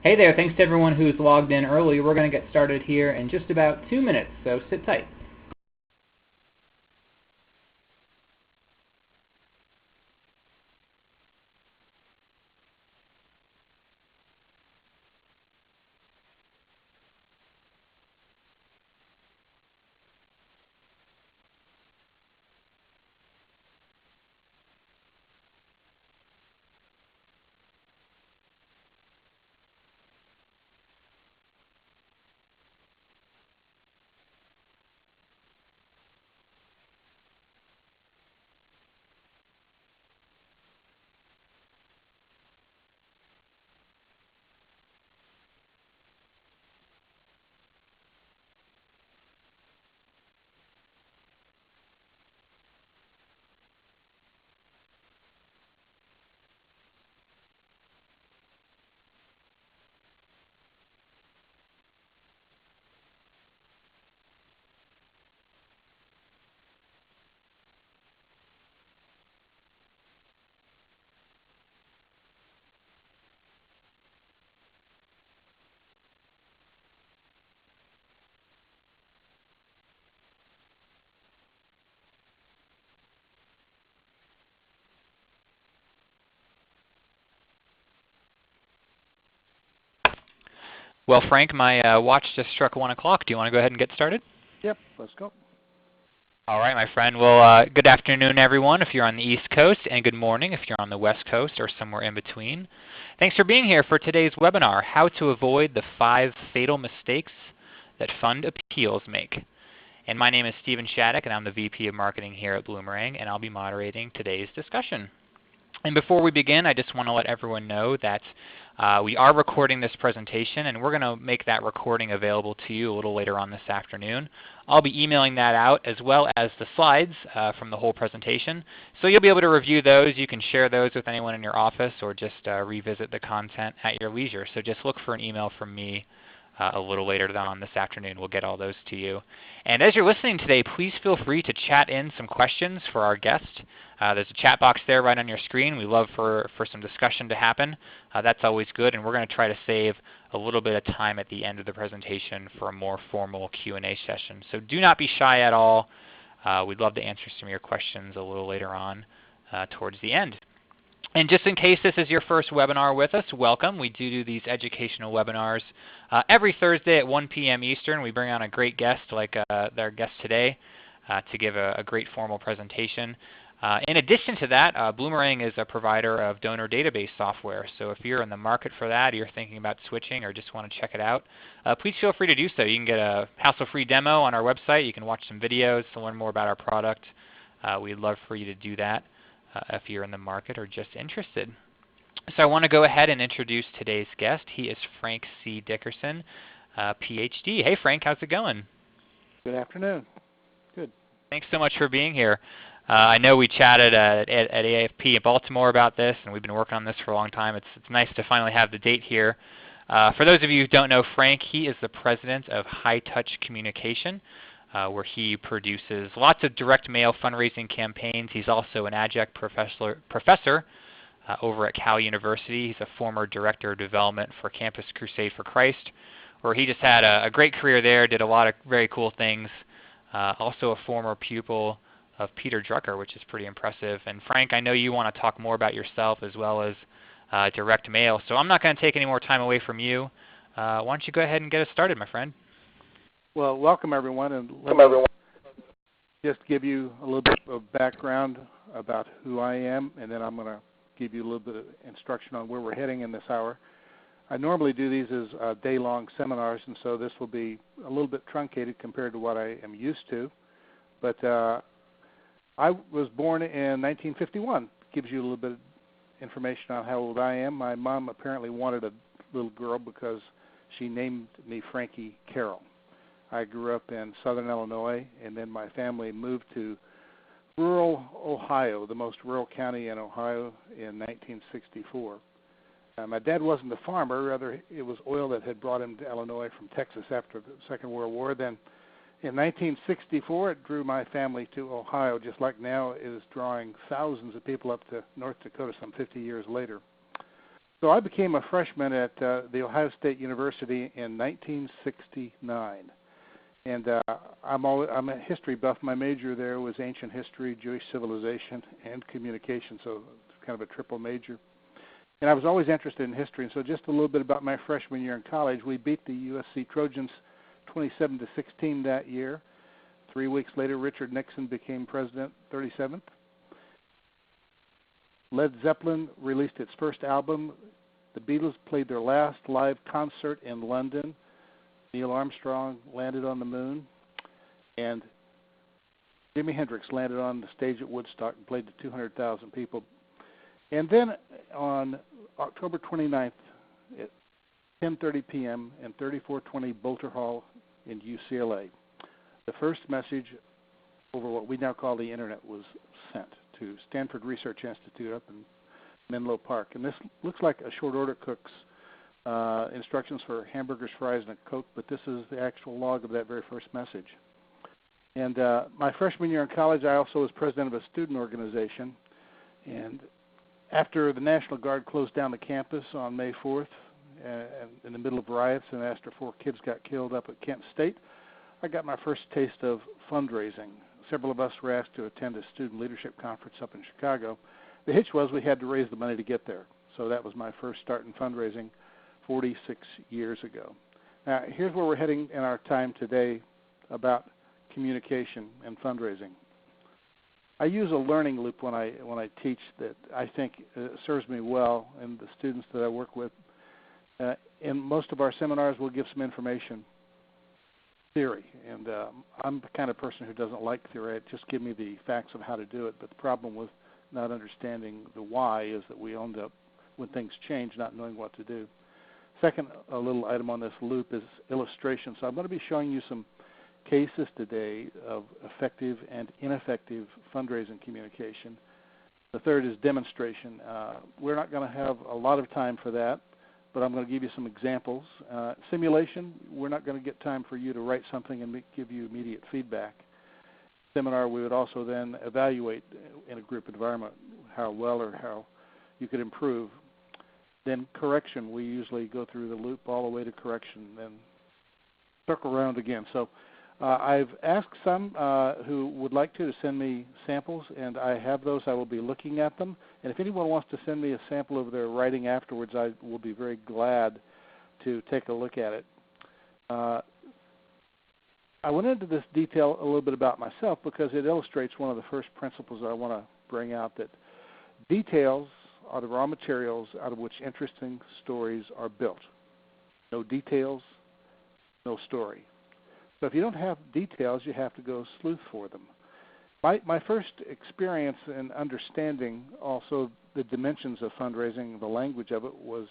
Hey there, thanks to everyone who's logged in early. We're going to get started here in just about 2 minutes, so sit tight. Well, Frank, my watch just struck 1 o'clock. Do you want to go ahead and get started? Yep, let's go. All right, my friend. Well, good afternoon, everyone, if you're on the East Coast, and good morning if you're on the West Coast or somewhere in between. Thanks for being here for today's webinar, How to Avoid the 5 Fatal Mistakes That Fund Appeals Make. And my name is Stephen Shattuck, and I'm the VP of Marketing here at Bloomerang, and I'll be moderating today's discussion. And before we begin, I just want to let everyone know that we are recording this presentation, and we're going to make that recording available to you a little later on this afternoon. I'll be emailing that out as well as the slides from the whole presentation. So you'll be able to review those. You can share those with anyone in your office or just revisit the content at your leisure. So just look for an email from me a little later on this afternoon. We'll get all those to you. And as you're listening today, please feel free to chat in some questions for our guest. There's a chat box there right on your screen. We love for some discussion to happen. That's always good, and we're going to try to save a little bit of time at the end of the presentation for a more formal Q&A session. So do not be shy at all. We'd love to answer some of your questions a little later on towards the end. And just in case this is your first webinar with us, welcome. We do these educational webinars every Thursday at 1 p.m. Eastern. We bring on a great guest like our guest today to give a great formal presentation. In addition to that, Bloomerang is a provider of donor database software. So if you're in the market for that, you're thinking about switching or just want to check it out, please feel free to do so. You can get a hassle-free demo on our website. You can watch some videos to learn more about our product. We'd love for you to do that if you're in the market or just interested. So I want to go ahead and introduce today's guest. He is Frank C. Dickerson, Ph.D. Hey Frank, how's it going? Good afternoon. Good. Thanks so much for being here. I know we chatted at AFP in Baltimore about this, and we've been working on this for a long time. It's nice to finally have the date here. For those of you who don't know Frank, he is the president of High Touch Communication, where he produces lots of direct mail fundraising campaigns. He's also an adjunct professor over at Cal University. He's a former director of development for Campus Crusade for Christ, where he just had a great career there, did a lot of very cool things. Also a former pupil of Peter Drucker, which is pretty impressive. And Frank, I know you want to talk more about yourself as well as direct mail, so I'm not going to take any more time away from you. Why don't you go ahead and get us started, my friend? Well, welcome everyone, and let me just give you a little bit of background about who I am, and then I'm going to give you a little bit of instruction on where we're heading in this hour. I normally do these as day-long seminars, and so this will be a little bit truncated compared to what I am used to. But I was born in 1951. Gives you a little bit of information on how old I am. My mom apparently wanted a little girl because she named me Frankie Carroll. I grew up in southern Illinois, and then my family moved to rural Ohio, the most rural county in Ohio, in 1964. My dad wasn't a farmer, rather it was oil that had brought him to Illinois from Texas after the Second World War. Then in 1964, it drew my family to Ohio, just like now it is drawing thousands of people up to North Dakota some 50 years later. So I became a freshman at The Ohio State University in 1969. And I'm a history buff. My major there was ancient history, Jewish civilization, and communication, so it's kind of a triple major. And I was always interested in history, and so just a little bit about my freshman year in college. We beat the USC Trojans 27-16 that year. 3 weeks later, Richard Nixon became president, 37th. Led Zeppelin released its first album. The Beatles played their last live concert in London. Neil Armstrong landed on the moon. And Jimi Hendrix landed on the stage at Woodstock and played to 200,000 people. And then on October 29th at 10:30 p.m. in 3420 Bolter Hall in UCLA, the first message over what we now call the Internet was sent to Stanford Research Institute up in Menlo Park. And this looks like a short order cook's instructions for hamburgers, fries, and a Coke, but this is the actual log of that very first message. And my freshman year in college, I also was president of a student organization. And after the National Guard closed down the campus on May 4th, in the middle of riots, and after 4 kids got killed up at Kent State, I got my first taste of fundraising. Several of us were asked to attend a student leadership conference up in Chicago. The hitch was we had to raise the money to get there. So that was my first start in fundraising 46 years ago. Now, here's where we're heading in our time today about communication and fundraising. I use a learning loop when I teach that I think serves me well, and the students that I work with. In most of our seminars, we'll give some information, theory, and I'm the kind of person who doesn't like theory. Just give me the facts of how to do it. But the problem with not understanding the why is that we end up, when things change, not knowing what to do. Second, a little item on this loop is illustration. So I'm going to be showing you some cases today of effective and ineffective fundraising communication. The third is demonstration. We're not going to have a lot of time for that, but I'm going to give you some examples. Simulation, we're not going to get time for you to write something and give you immediate feedback. Seminar, we would also then evaluate in a group environment how well or how you could improve. Then correction, we usually go through the loop all the way to correction, then circle around again. So I've asked some who would like to send me samples, and I have those. I will be looking at them. And if anyone wants to send me a sample of their writing afterwards, I will be very glad to take a look at it. I went into this detail a little bit about myself because it illustrates one of the first principles that I want to bring out, that details are the raw materials out of which interesting stories are built. No details, no story. So if you don't have details, you have to go sleuth for them. My first experience in understanding also the dimensions of fundraising, the language of it, was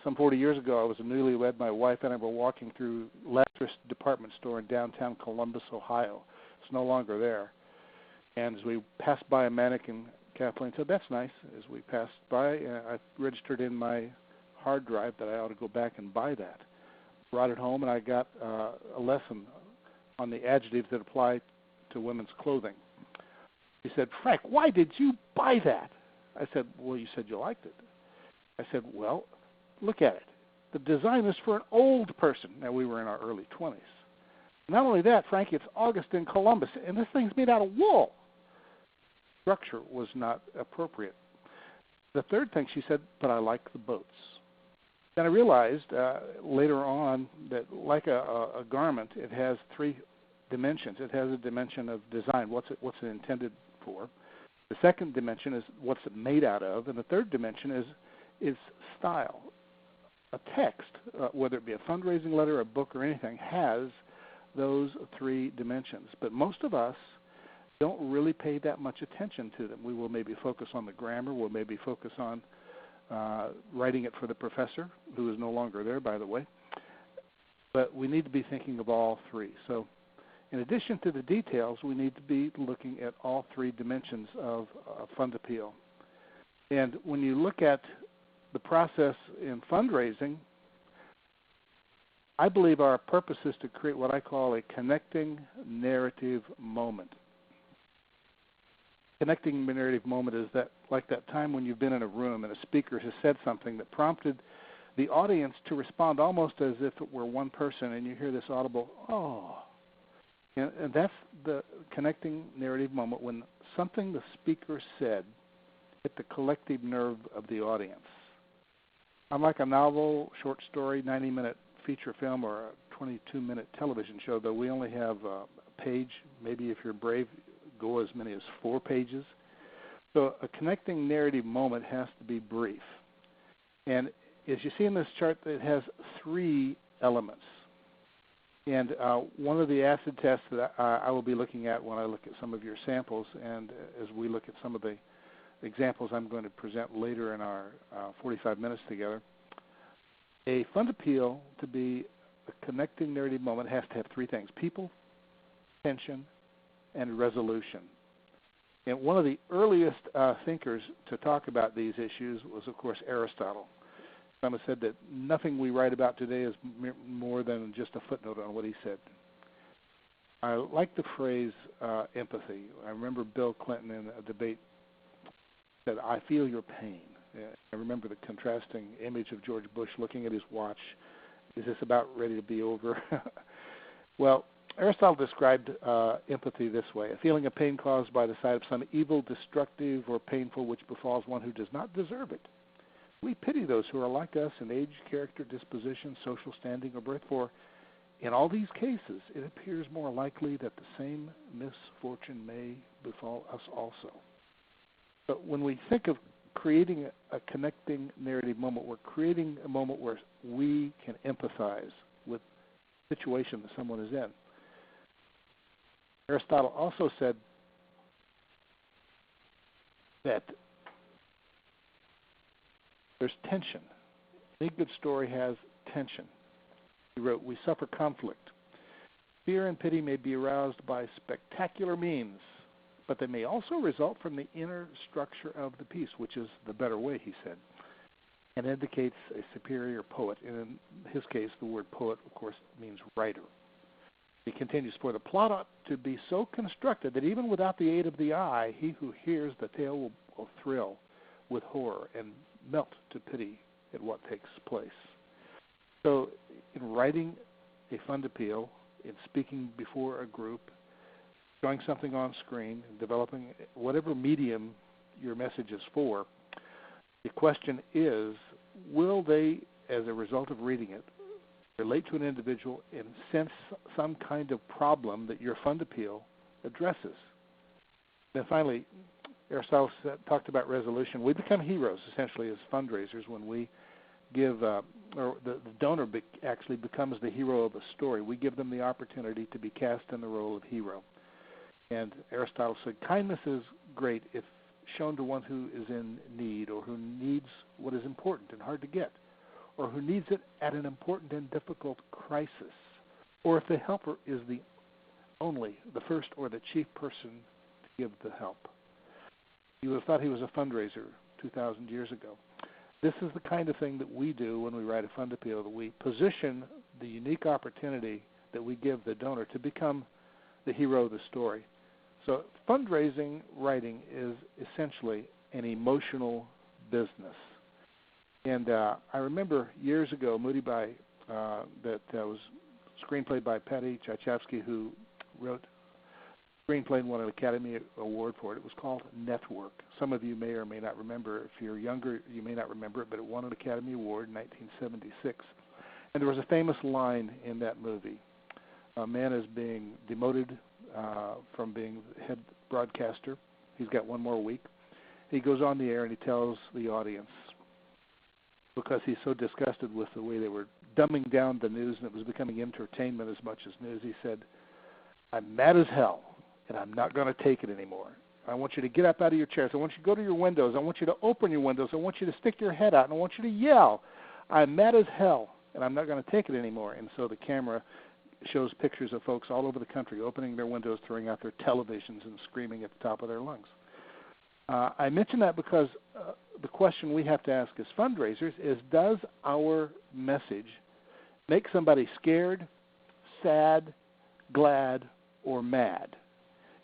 some 40 years ago. I was a newlywed. My wife and I were walking through Lazarus department store in downtown Columbus, Ohio. It's no longer there. And as we passed by a mannequin, Kathleen said, "That's nice." As we passed by, I registered in my hard drive that I ought to go back and buy that. Brought it home, and I got a lesson on the adjectives that apply to women's clothing. He said, "Frank, why did you buy that?" I said, "Well, you said you liked it." I said, "Well, look at it. The design is for an old person." Now, we were in our early 20s. Not only that, Frank, it's August in Columbus, and this thing's made out of wool. Structure was not appropriate. The third thing she said, "But I like the boats." Then I realized later on that like a garment, it has 3 dimensions. It has a dimension of design, what's it intended for. The second dimension is what's it made out of, and the third dimension is style. A text, whether it be a fundraising letter, a book, or anything, has those 3 dimensions. But most of us don't really pay that much attention to them. We will maybe focus on the grammar. We'll maybe focus on writing it for the professor, who is no longer there, by the way. But we need to be thinking of all 3. So in addition to the details, we need to be looking at all 3 dimensions of fund appeal. And when you look at the process in fundraising, I believe our purpose is to create what I call a connecting narrative moment. Connecting narrative moment is that like that time when you've been in a room and a speaker has said something that prompted the audience to respond almost as if it were one person, and you hear this audible, oh. And that's the connecting narrative moment, when something the speaker said hit the collective nerve of the audience. Unlike a novel, short story, 90-minute feature film, or a 22-minute television show, though we only have a page, maybe if you're brave, go as many as 4 pages. So a connecting narrative moment has to be brief. And as you see in this chart, it has 3 elements. And one of the acid tests that I will be looking at when I look at some of your samples, and as we look at some of the examples I'm going to present later in our 45 minutes together, a fund appeal to be a connecting narrative moment has to have 3 things: people, tension, and resolution. And one of the earliest thinkers to talk about these issues was, of course, Aristotle. Someone said that nothing we write about today is more than just a footnote on what he said. I like the phrase empathy. I remember Bill Clinton in a debate said, "I feel your pain." I remember the contrasting image of George Bush looking at his watch. Is this about ready to be over? Well, Aristotle described empathy this way: a feeling of pain caused by the sight of some evil, destructive, or painful which befalls one who does not deserve it. We pity those who are like us in age, character, disposition, social standing, or birth, for in all these cases it appears more likely that the same misfortune may befall us also. But when we think of creating a connecting narrative moment, we're creating a moment where we can empathize with the situation that someone is in. Aristotle also said that there's tension. Any good story has tension. He wrote, "We suffer conflict. Fear and pity may be aroused by spectacular means, but they may also result from the inner structure of the piece," which is the better way, he said, and indicates a superior poet. And in his case, the word poet, of course, means writer. He continues, "For the plot ought to be so constructed that even without the aid of the eye, he who hears the tale will thrill with horror and melt to pity at what takes place." So in writing a fund appeal, in speaking before a group, showing something on screen, developing whatever medium your message is for, the question is, will they, as a result of reading it, relate to an individual and sense some kind of problem that your fund appeal addresses? Then finally, Aristotle talked about resolution. We become heroes, essentially, as fundraisers when we give, or the donor actually becomes the hero of a story. We give them the opportunity to be cast in the role of hero. And Aristotle said, kindness is great if shown to one who is in need, or who needs what is important and hard to get, or who needs it at an important and difficult crisis, or if the helper is the first or the chief person to give the help. You would have thought he was a fundraiser 2,000 years ago. This is the kind of thing that we do when we write a fund appeal, that we position the unique opportunity that we give the donor to become the hero of the story. So fundraising writing is essentially an emotional business. And I remember years ago, Moody that was screenplayed by Patty Tchaikovsky, who wrote a screenplay and won an Academy Award for it. It was called Network. Some of you may or may not remember. If you're younger, you may not remember it, but it won an Academy Award in 1976. And there was a famous line in that movie. A man is being demoted from being head broadcaster. He's got one more week. He goes on the air and he tells the audience, because he's so disgusted with the way they were dumbing down the news and it was becoming entertainment as much as news, he said, "I'm mad as hell, and I'm not going to take it anymore. I want you to get up out of your chairs. I want you to go to your windows. I want you to open your windows. I want you to stick your head out, and I want you to yell, 'I'm mad as hell, and I'm not going to take it anymore.'" And so the camera shows pictures of folks all over the country opening their windows, throwing out their televisions, and screaming at the top of their lungs. I mention that because the question we have to ask as fundraisers is, does our message make somebody scared, sad, glad, or mad?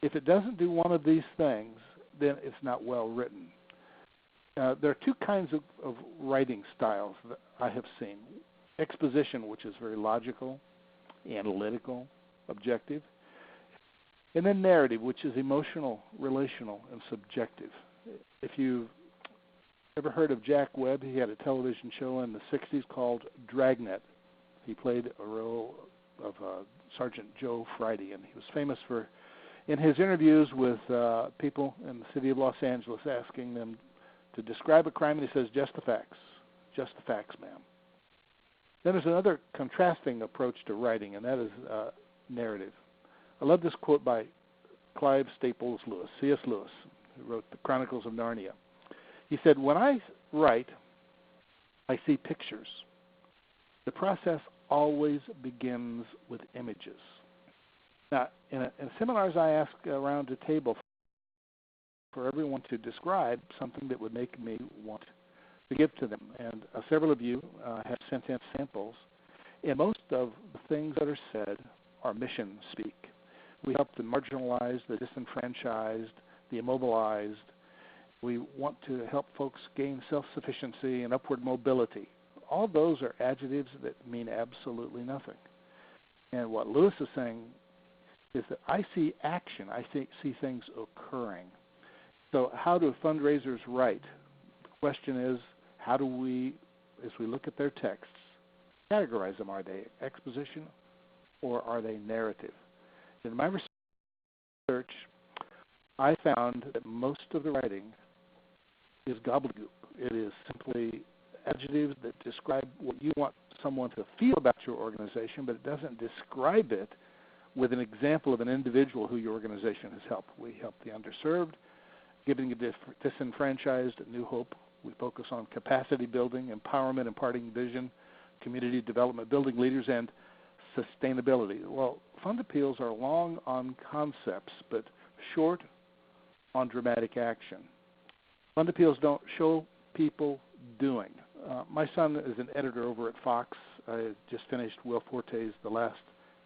If it doesn't do one of these things, then it's not well written. There are two kinds of writing styles that I have seen. Exposition, which is very logical, analytical, objective. And then narrative, which is emotional, relational, and subjective. If you've ever heard of Jack Webb, he had a television show in the 60s called Dragnet. He played a role of Sergeant Joe Friday, and he was famous for, in his interviews with people in the city of Los Angeles, asking them to describe a crime, and he says, just the facts, ma'am. Then there's another contrasting approach to writing, and that is narrative. I love this quote by Clive Staples Lewis, C.S. Lewis, who wrote the Chronicles of Narnia. He said, when I write, I see pictures. The process always begins with images. Now, in seminars, I ask around a table for everyone to describe something that would make me want to give to them. And several of you have sent in samples. And most of the things that are said are mission speak. We help the marginalized, the disenfranchised, the immobilized. We want to help folks gain self-sufficiency and upward mobility. All those are adjectives that mean absolutely nothing. And what Lewis is saying is that I see action. I see things occurring. So how do fundraisers write? The question is, how do we, as we look at their texts, categorize them? Are they exposition or are they narrative? In my research, I found that most of the writing is gobbledygook. It is simply adjectives that describe what you want someone to feel about your organization, but it doesn't describe it with an example of an individual who your organization has helped. We help the underserved, giving the disenfranchised new hope. We focus on capacity building, empowerment, imparting vision, community development, building leaders, and sustainability. Well, fund appeals are long on concepts, but short on dramatic action. Fund appeals don't show people doing. My son is an editor over at Fox. I just finished Will Forte's The Last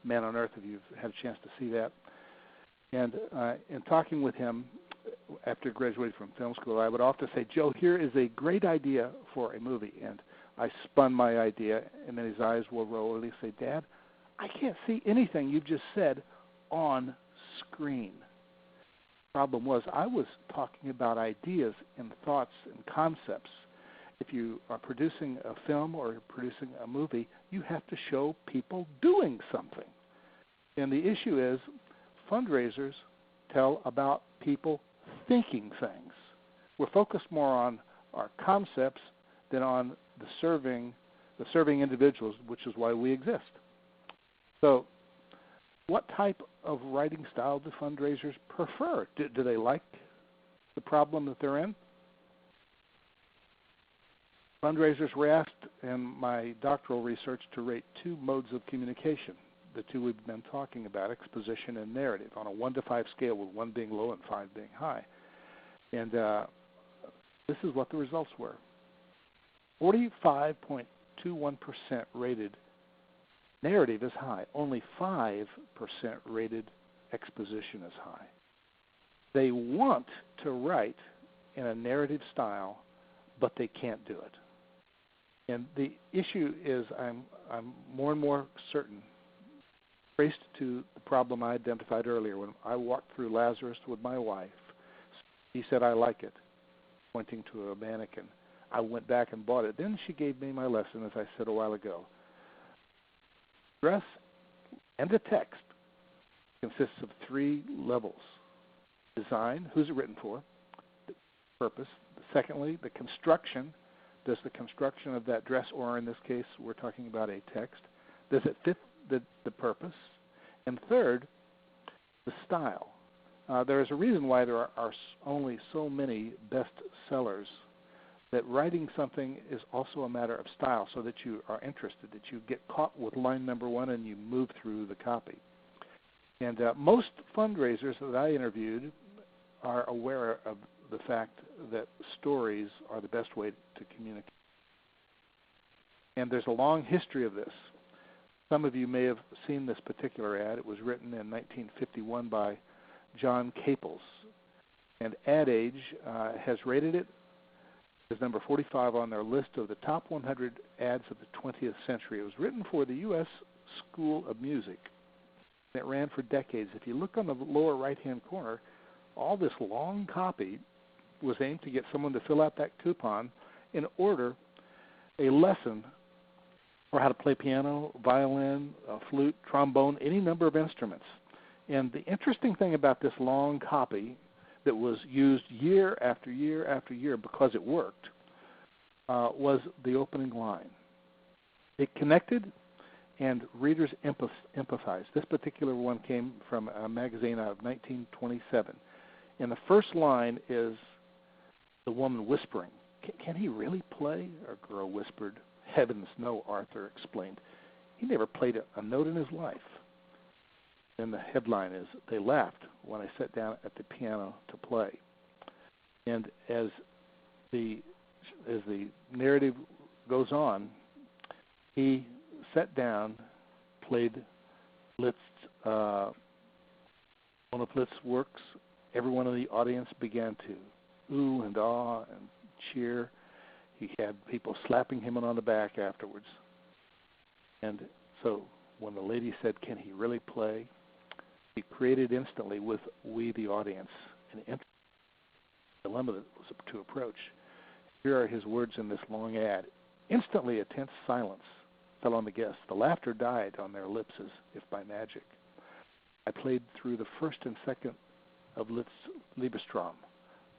Man on Earth, if you've had a chance to see that. And in talking with him after graduating from film school, I would often say, Joe, here is a great idea for a movie. And I spun my idea, and then his eyes will roll, and he'd say, Dad, I can't see anything you just said on screen. The problem was I was talking about ideas and thoughts and concepts. If you are producing a film or producing a movie, you have to show people doing something. And the issue is fundraisers tell about people thinking things. We're focused more on our concepts than on the serving individuals, which is why we exist. So what type of writing style do fundraisers prefer? Do they like the problem that they're in? Fundraisers were asked in my doctoral research to rate two modes of communication, the two we've been talking about, exposition and narrative, on a 1 to 5 scale, with 1 being low and 5 being high. And this is what the results were. 45.21% rated narrative is high. Only 5% rated exposition is high. They want to write in a narrative style, but they can't do it. And the issue is, I'm more and more certain, traced to the problem I identified earlier. When I walked through Lazarus with my wife, he said, I like it, pointing to a mannequin. I went back and bought it. Then she gave me my lesson, as I said a while ago. Dress and the text consists of 3 levels. Design, who's it written for? Purpose. Secondly, the construction. Does the construction of that dress, or in this case, we're talking about a text, does it fit the purpose? And third, the style. There is a reason why there are only so many bestsellers, that writing something is also a matter of style, so that you are interested, that you get caught with line number 1 and you move through the copy. And most fundraisers that I interviewed are aware of the fact that stories are the best way to communicate. And there's a long history of this. Some of you may have seen this particular ad. It was written in 1951 by John Caples. And Ad Age has rated it as number 45 on their list of the top 100 ads of the 20th century. It was written for the U.S. School of Music. It ran for decades. If you look on the lower right-hand corner, all this long copy was aimed to get someone to fill out that coupon and order a lesson for how to play piano, violin, flute, trombone, any number of instruments. And the interesting thing about this long copy that was used year after year after year because it worked was the opening line. It connected and readers empathized. This particular one came from a magazine out of 1927. And the first line is the woman whispering, "Can he really play?" A girl whispered. "Heavens, no," Arthur explained. "He never played a note in his life." Then the headline is, "They laughed when I sat down at the piano to play." And as the narrative goes on, he sat down, played Liszt's, one of Liszt's works. Everyone in the audience began to ooh and ah and cheer. He had people slapping him on the back afterwards. And so when the lady said, "Can he really play?" he created instantly with we, the audience, an dilemma that was to approach. Here are his words in this long ad. Instantly a tense silence fell on the guests. The laughter died on their lips as if by magic. I played through the first and second of Liszt's Liebestraum.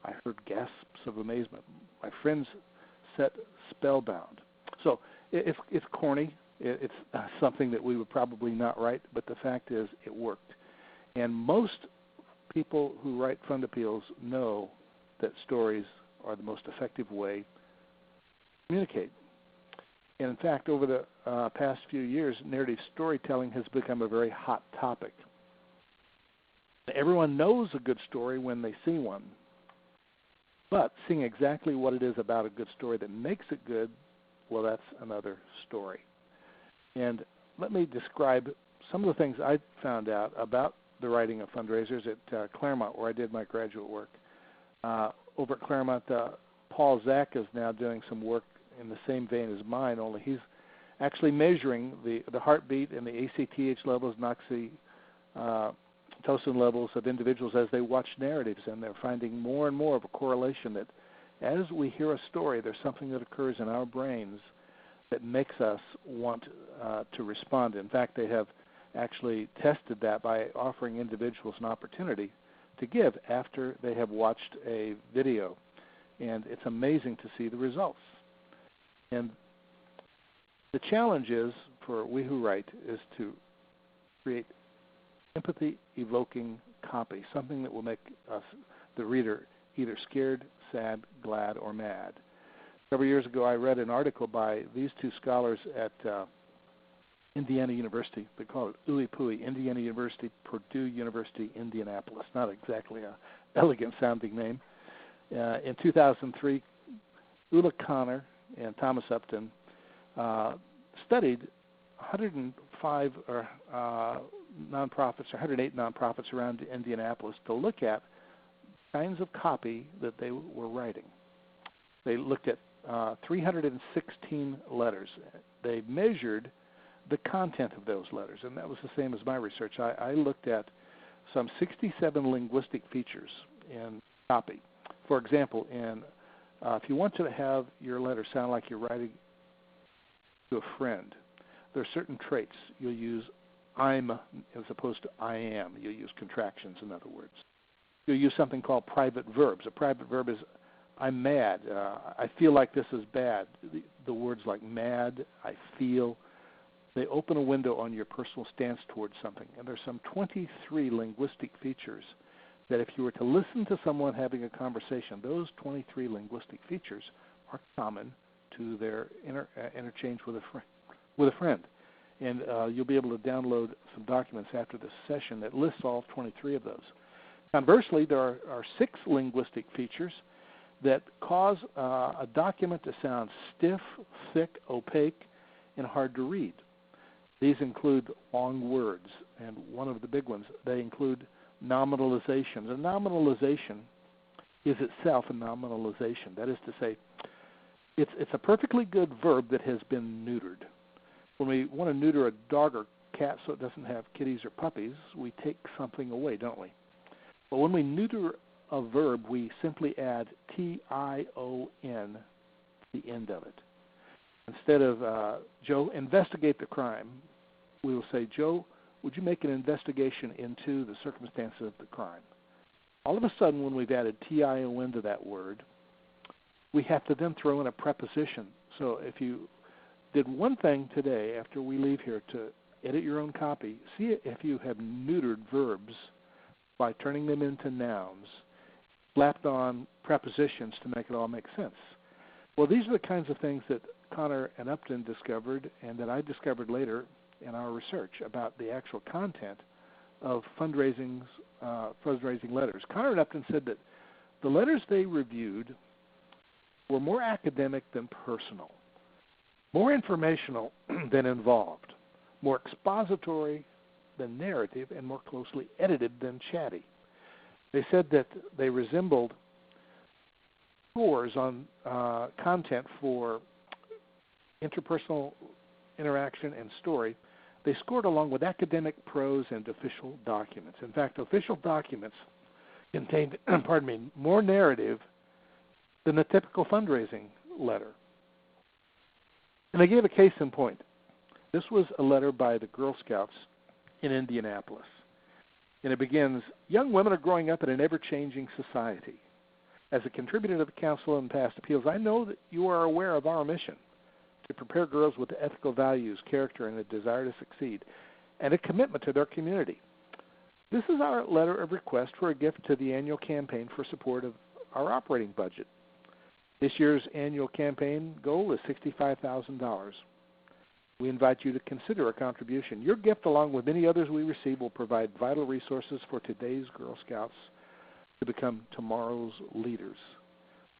I heard gasps of amazement. My friends sat spellbound. So it's corny. It's something that we would probably not write, but the fact is it worked. And most people who write fund appeals know that stories are the most effective way to communicate. And in fact, over the past few years, narrative storytelling has become a very hot topic. Everyone knows a good story when they see one. But seeing exactly what it is about a good story that makes it good, well, that's another story. And let me describe some of the things I found out about the writing of fundraisers at Claremont, where I did my graduate work. Over at Claremont, Paul Zak is now doing some work in the same vein as mine, only he's actually measuring the heartbeat and the ACTH levels, oxytocin levels of individuals as they watch narratives, and they're finding more and more of a correlation that as we hear a story, there's something that occurs in our brains that makes us want to respond. In fact, they have actually tested that by offering individuals an opportunity to give after they have watched a video. And it's amazing to see the results. And the challenge is, for We Who Write, is to create empathy-evoking copy, something that will make us, the reader, either scared, sad, glad, or mad. Several years ago, I read an article by these two scholars at Indiana University. They call it Ooey Pooey, Indiana University, Purdue University, Indianapolis. Not exactly an elegant-sounding name. In 2003, Ulla Connor and Thomas Upton studied 105 nonprofits, or 108 nonprofits around Indianapolis to look at kinds of copy that they were writing. They looked at 316 letters. They measured the content of those letters, and that was the same as my research. I looked at some 67 linguistic features in copy. For example, if you want to have your letter sound like you're writing to a friend, there are certain traits. You'll use I'm as opposed to I am. You'll use contractions, in other words. You'll use something called private verbs. A private verb is I'm mad. I feel like this is bad. The words like mad, I feel, they open a window on your personal stance towards something. And there's some 23 linguistic features that if you were to listen to someone having a conversation, those 23 linguistic features are common to their interchange with a friend. And you'll be able to download some documents after this session that lists all 23 of those. Conversely, there are 6 linguistic features that cause a document to sound stiff, thick, opaque, and hard to read. These include long words, and one of the big ones, they include nominalizations. A nominalization is itself a nominalization. That is to say, it's a perfectly good verb that has been neutered. When we want to neuter a dog or cat so it doesn't have kitties or puppies, we take something away, don't we? But when we neuter a verb, we simply add T-I-O-N to the end of it. Instead of, Joe, investigate the crime, we will say, Joe, would you make an investigation into the circumstances of the crime? All of a sudden, when we've added T-I-O-N to that word, we have to then throw in a preposition. So if you did one thing today after we leave here to edit your own copy, see if you have neutered verbs by turning them into nouns, slapped on prepositions to make it all make sense. Well, these are the kinds of things that Connor and Upton discovered and that I discovered later in our research about the actual content of fundraising letters. Connor and Upton said that the letters they reviewed were more academic than personal, more informational than involved, more expository than narrative, and more closely edited than chatty. They said that they resembled scores on content for interpersonal interaction and story. They scored along with academic prose and official documents. In fact, official documents contained, more narrative than the typical fundraising letter. And they gave a case in point. This was a letter by the Girl Scouts in Indianapolis. And it begins, young women are growing up in an ever-changing society. As a contributor to the Council and past appeals, I know that you are aware of our mission to prepare girls with ethical values, character, and a desire to succeed, and a commitment to their community. This is our letter of request for a gift to the annual campaign for support of our operating budget. This year's annual campaign goal is $65,000. We invite you to consider a contribution. Your gift, along with many others we receive, will provide vital resources for today's Girl Scouts to become tomorrow's leaders.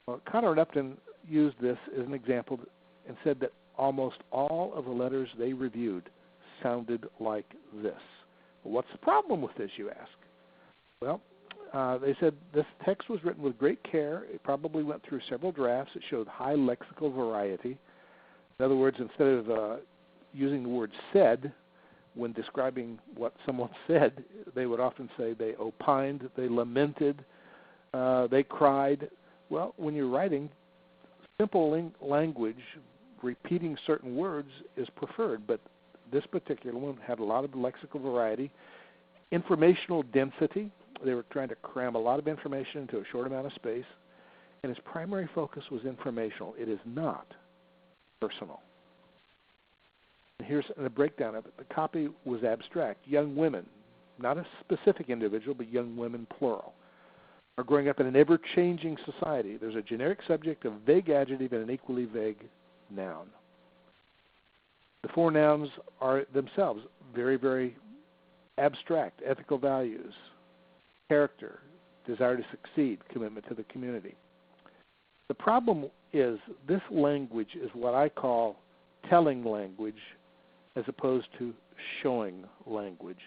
Well, Connor and Upton used this as an example and said that almost all of the letters they reviewed sounded like this. Well, what's the problem with this, you ask? Well, they said this text was written with great care. It probably went through several drafts. It showed high lexical variety. In other words, instead of using the word said when describing what someone said, they would often say they opined, they lamented, they cried. Well, when you're writing, simple language, repeating certain words is preferred, but this particular one had a lot of lexical variety, informational density. They were trying to cram a lot of information into a short amount of space, and its primary focus was informational. It is not personal. And here's the breakdown of it. The copy was abstract. Young women, not a specific individual, but young women, plural, are growing up in an ever-changing society. There's a generic subject, a vague adjective, and an equally vague noun. The four nouns are themselves very, very abstract: ethical values, character, desire to succeed, commitment to the community. The problem is this language is what I call telling language as opposed to showing language.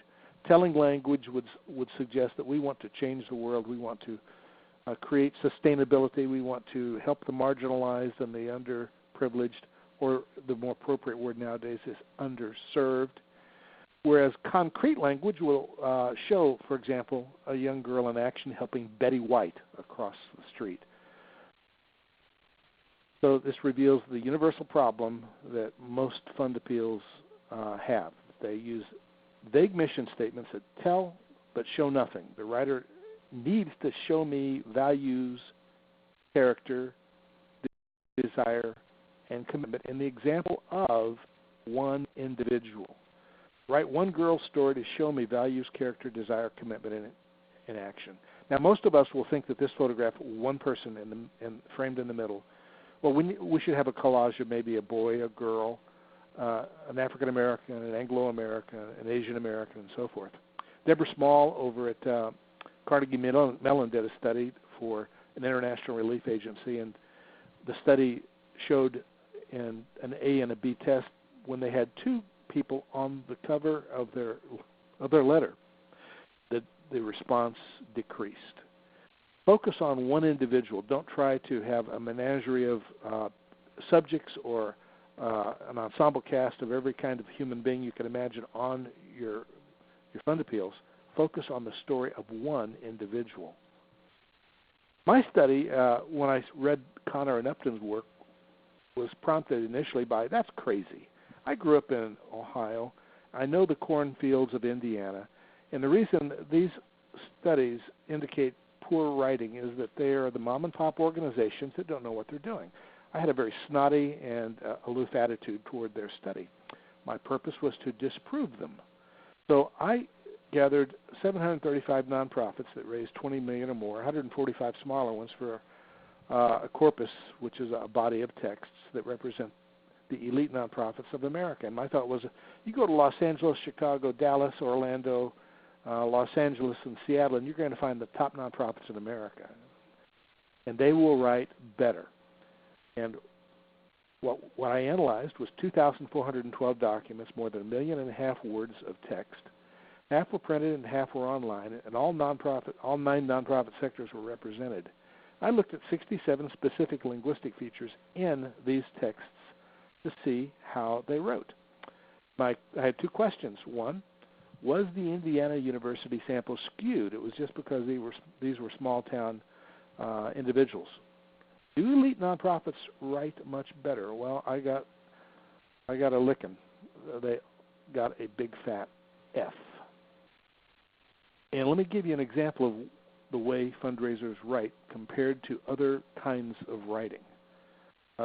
Telling language would suggest that we want to change the world, we want to create sustainability, we want to help the marginalized and the underprivileged, or the more appropriate word nowadays is underserved. Whereas concrete language will show, for example, a young girl in action helping Betty White across the street. So this reveals the universal problem that most fund appeals have. They use vague mission statements that tell but show nothing. The writer needs to show me values, character, desire, and commitment in the example of one individual. Write one girl's story to show me values, character, desire, commitment, and action. Now, most of us will think that this photograph, one person framed in the middle, well, we should have a collage of maybe a boy, a girl, an African American, an Anglo American, an Asian American, and so forth. Deborah Small over at Carnegie Mellon did a study for an international relief agency, and the study showed in an A and a B test when they had two people on the cover of their letter that the response decreased. Focus on one individual. Don't try to have a menagerie of subjects or an ensemble cast of every kind of human being you can imagine on your fund appeals. Focus on the story of one individual. My study, when I read Connor and Upton's work, was prompted initially by, that's crazy. I grew up in Ohio. I know the cornfields of Indiana. And the reason these studies indicate poor writing is that they are the mom-and-pop organizations that don't know what they're doing. I had a very snotty and aloof attitude toward their study. My purpose was to disprove them. So I gathered 735 nonprofits that raised $20 million or more, 145 smaller ones for a corpus, which is a body of texts that represent the elite nonprofits of America. And my thought was, you go to Los Angeles, Chicago, Dallas, Orlando, Los Angeles, and Seattle, and you're going to find the top nonprofits in America. And they will write better. And what I analyzed was 2,412 documents, more than 1.5 million words of text. Half were printed and half were online, and all 9 nonprofit sectors were represented. I looked at 67 specific linguistic features in these texts to see how they wrote. I had 2 questions. One, was the Indiana University sample skewed? It was just because these were small-town individuals. Do elite nonprofits write much better? Well, I got a licking. They got a big fat F. And let me give you an example of the way fundraisers write compared to other kinds of writing.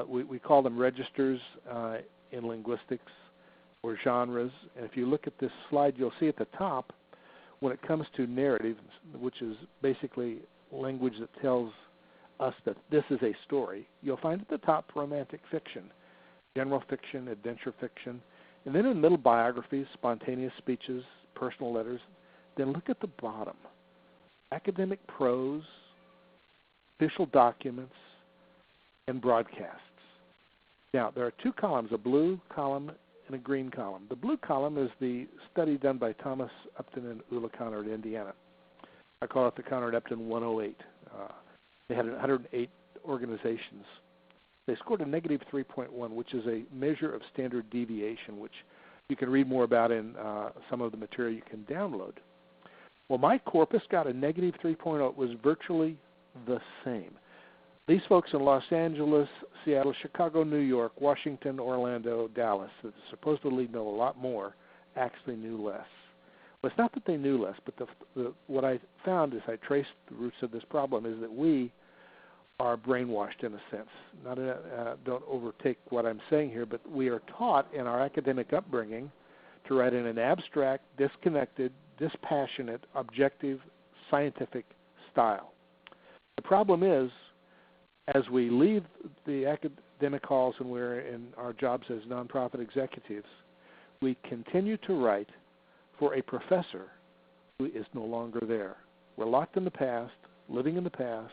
We call them registers in linguistics or genres. And if you look at this slide, you'll see at the top, when it comes to narrative, which is basically language that tells us that this is a story, you'll find at the top romantic fiction, general fiction, adventure fiction, and then in the middle biographies, spontaneous speeches, personal letters. Then look at the bottom, academic prose, official documents, and broadcasts. Now, there are 2 columns, a blue column and a green column. The blue column is the study done by Thomas Upton and Ulla Connor at Indiana. I call it the Connor and Upton 108. They had 108 organizations. They scored a negative 3.1, which is a measure of standard deviation, which you can read more about in some of the material you can download. Well, my corpus got a negative 3.0. It was virtually the same. These folks in Los Angeles, Seattle, Chicago, New York, Washington, Orlando, Dallas, that supposedly know a lot more, actually knew less. Well, it's not that they knew less, but what I found as I traced the roots of this problem is that we are brainwashed in a sense. Don't overtake what I'm saying here, but we are taught in our academic upbringing to write in an abstract, disconnected, dispassionate, objective, scientific style. The problem is, as we leave the academic halls and we're in our jobs as nonprofit executives, we continue to write for a professor who is no longer there. We're locked in the past, living in the past,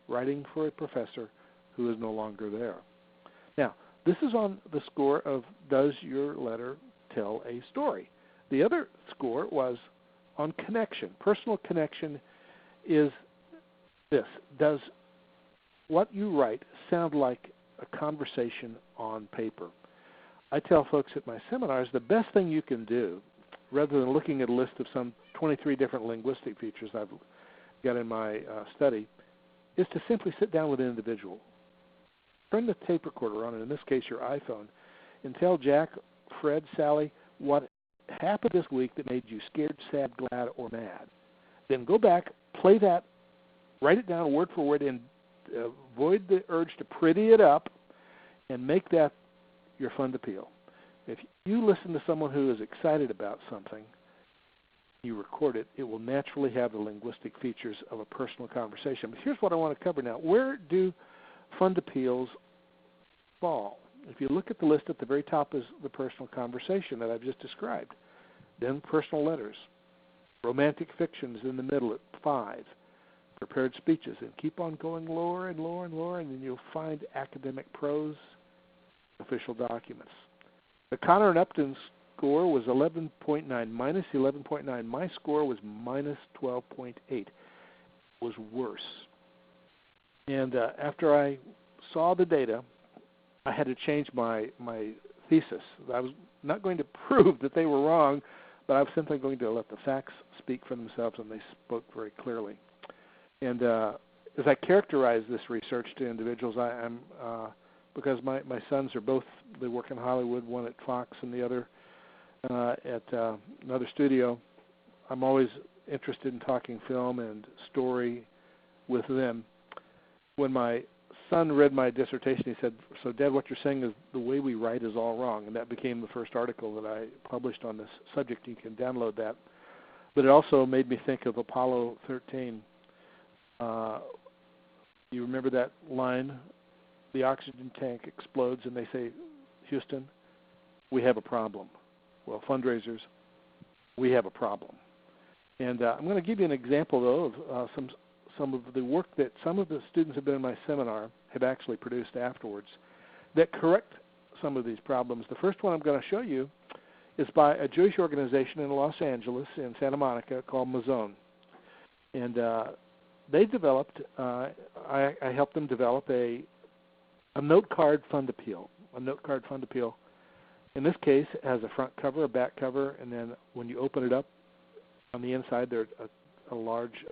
writing for a professor who is no longer there. Now, this is on the score of, does your letter tell a story? The other score was on connection. Personal connection is this. Does what you write sound like a conversation on paper? I tell folks at my seminars the best thing you can do, rather than looking at a list of some 23 different linguistic features I've got in my study, is to simply sit down with an individual. Turn the tape recorder on, and in this case your iPhone, and tell Jack, Fred, Sally, what happened this week that made you scared, sad, glad, or mad. Then go back, play that, write it down word for word, and avoid the urge to pretty it up and make that your fund appeal. If you listen to someone who is excited about something, you record it, it will naturally have the linguistic features of a personal conversation. But here's what I want to cover now. Where do fund appeals fall? If you look at the list at the very top is the personal conversation that I've just described. Then personal letters. Romantic fiction is in the middle at 5. Prepared speeches, and keep on going lower and lower and lower, and then you'll find academic prose, official documents. The Connor and Upton score was 11.9, minus 11.9. My score was minus 12.8. It was worse. And after I saw the data, I had to change my thesis. I was not going to prove that they were wrong, but I was simply going to let the facts speak for themselves, and they spoke very clearly. And as I characterize this research to individuals, I'm because my sons are both, they work in Hollywood, one at Fox and the other at another studio. I'm always interested in talking film and story with them. When my son read my dissertation, he said, "So, Dad, what you're saying is the way we write is all wrong." And that became the first article that I published on this subject. You can download that. But it also made me think of Apollo 13. You remember that line? The oxygen tank explodes, and they say, "Houston, we have a problem." Well, fundraisers, we have a problem. And I'm going to give you an example, though, of some of the work that some of the students who have been in my seminar have actually produced afterwards that correct some of these problems. The first one I'm going to show you is by a Jewish organization in Los Angeles, in Santa Monica, called Mazon. And they developed, I helped them develop a note card fund appeal. A note card fund appeal, in this case, it has a front cover, a back cover, and then when you open it up, on the inside there's a large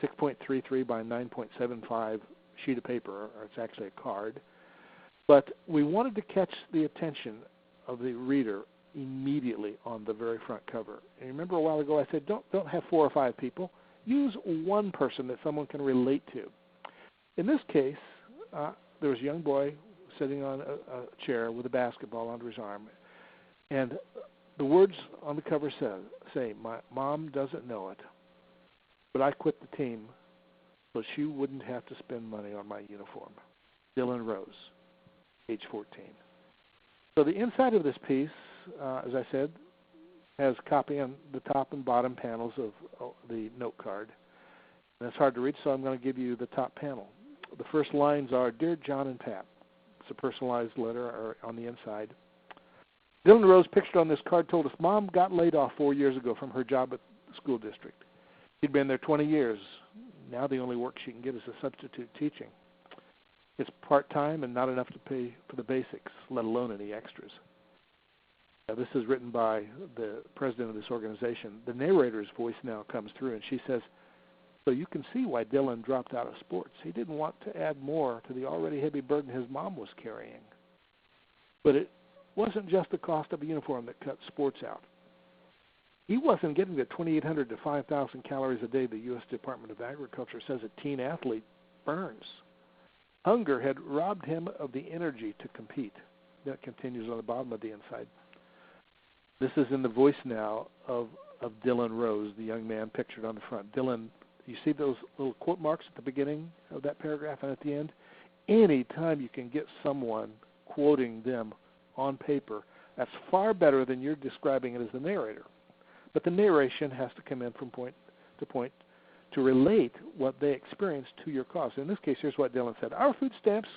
6.33 by 9.75 sheet of paper, or it's actually a card. But we wanted to catch the attention of the reader immediately on the very front cover. And remember a while ago I said don't have 4 or 5 people. Use one person that someone can relate to. In this case, there was a young boy sitting on a chair with a basketball under his arm. And the words on the cover say, "My mom doesn't know it, but I quit the team so she wouldn't have to spend money on my uniform. Dylan Rose, age 14." So the inside of this piece, as I said, has copy on the top and bottom panels of the note card. And it's hard to read, so I'm going to give you the top panel. The first lines are, "Dear John and Pat." It's a personalized letter on the inside. Dylan Rose, pictured on this card, told us Mom got laid off 4 years ago from her job at the school district. She'd been there 20 years. Now the only work she can get is a substitute teaching. It's part-time and not enough to pay for the basics, let alone any extras. Now, this is written by the president of this organization. The narrator's voice now comes through, and she says, "So you can see why Dylan dropped out of sports. He didn't want to add more to the already heavy burden his mom was carrying. But it wasn't just the cost of a uniform that cut sports out. He wasn't getting the 2,800 to 5,000 calories a day the U.S. Department of Agriculture says a teen athlete burns. Hunger had robbed him of the energy to compete." That continues on the bottom of the inside. This is in the voice now of Dylan Rose, the young man pictured on the front. Dylan, you see those little quote marks at the beginning of that paragraph and at the end? Any time you can get someone quoting them on paper, that's far better than you're describing it as the narrator. But the narration has to come in from point to point to relate what they experienced to your cause. In this case, here's what Dylan said. "Our food stamps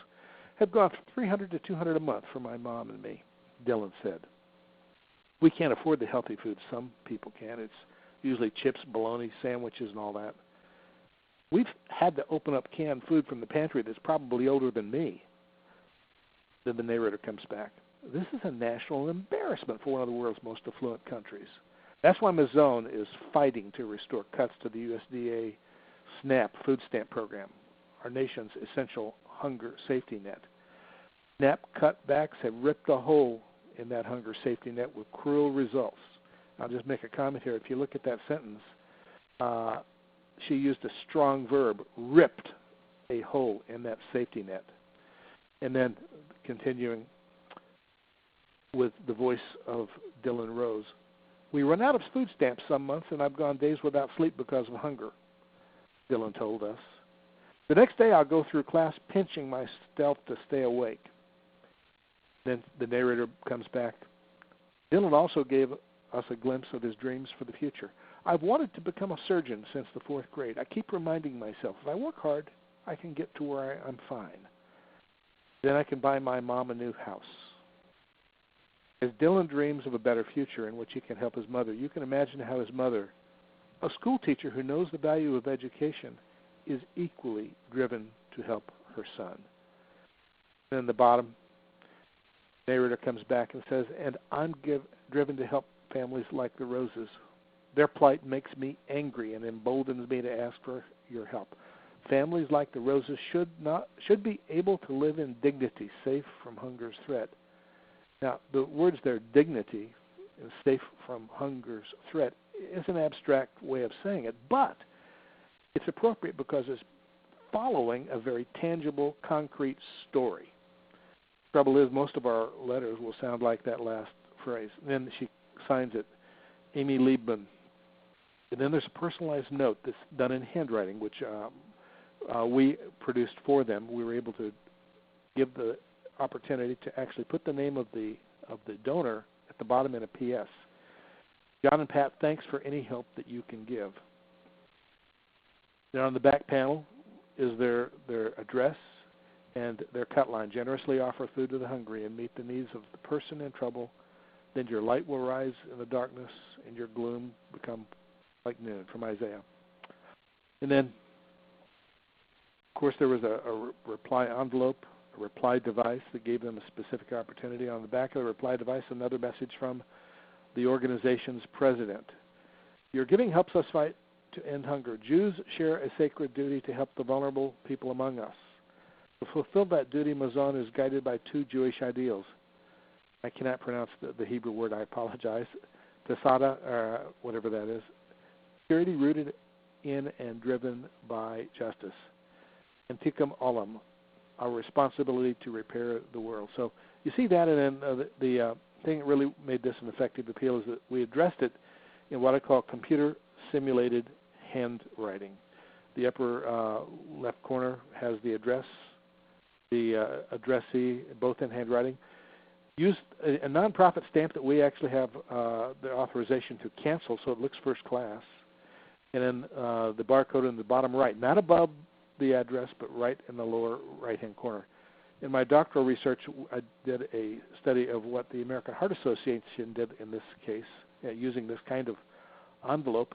have gone from $300 to $200 a month for my mom and me," Dylan said. "We can't afford the healthy food some people can. It's usually chips, bologna, sandwiches, and all that. We've had to open up canned food from the pantry that's probably older than me." Then the narrator comes back. "This is a national embarrassment for one of the world's most affluent countries. That's why Mazon is fighting to restore cuts to the USDA SNAP food stamp program, our nation's essential hunger safety net. SNAP cutbacks have ripped a hole in that hunger safety net with cruel results." I'll just make a comment here. If you look at that sentence, she used a strong verb, ripped a hole in that safety net. And then continuing with the voice of Dylan Rose, "We run out of food stamps some months, and I've gone days without sleep because of hunger," Dylan told us. "The next day I'll go through class pinching myself to stay awake." Then the narrator comes back. "Dylan also gave us a glimpse of his dreams for the future. I've wanted to become a surgeon since the 4th grade. I keep reminding myself, if I work hard, I can get to where I'm fine. Then I can buy my mom a new house." As Dylan dreams of a better future in which he can help his mother, you can imagine how his mother, a school teacher who knows the value of education, is equally driven to help her son. And in the bottom, narrator comes back and says, and I'm driven to help families like the Roses. Their plight makes me angry and emboldens me to ask for your help. Families like the Roses should be able to live in dignity, safe from hunger's threat. Now, the words there, dignity, and safe from hunger's threat, is an abstract way of saying it, but it's appropriate because it's following a very tangible, concrete story. Trouble is, most of our letters will sound like that last phrase. And then she signs it, Amy Liebman. And then there's a personalized note that's done in handwriting, which we produced for them. We were able to give the opportunity to actually put the name of the donor at the bottom in a PS. John and Pat, thanks for any help that you can give. Then on the back panel is their address and their cut line. Generously offer food to the hungry and meet the needs of the person in trouble. Then your light will rise in the darkness and your gloom become like noon, from Isaiah. And then, of course, there was a reply envelope, a reply device that gave them a specific opportunity. On the back of the reply device, another message from the organization's president. Your giving helps us fight to end hunger. Jews share a sacred duty to help the vulnerable people among us. To fulfill that duty, Mazon is guided by two Jewish ideals. I cannot pronounce the Hebrew word, I apologize. Tasada, whatever that is. Purity rooted in and driven by justice. And Tikkun Olam, our responsibility to repair the world. So you see that, and then the thing that really made this an effective appeal is that we addressed it in what I call computer-simulated handwriting. The upper left corner has the address, the addressee, both in handwriting. Used a nonprofit stamp that we actually have the authorization to cancel, so it looks first class. And then the barcode in the bottom right, not above the address, but right in the lower right-hand corner. In my doctoral research, I did a study of what the American Heart Association did in this case, using this kind of envelope.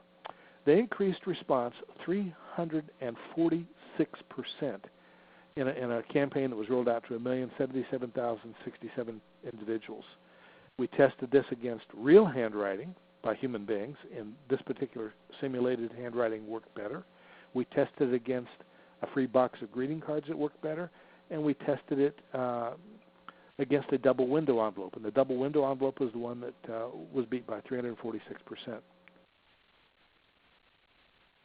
They increased response 346% in a campaign that was rolled out to 1,077,067 individuals. We tested this against real handwriting by human beings, and this particular simulated handwriting worked better. We tested it against a free box of greeting cards that worked better, and we tested it against a double window envelope, and the double window envelope was the one that was beat by 346%.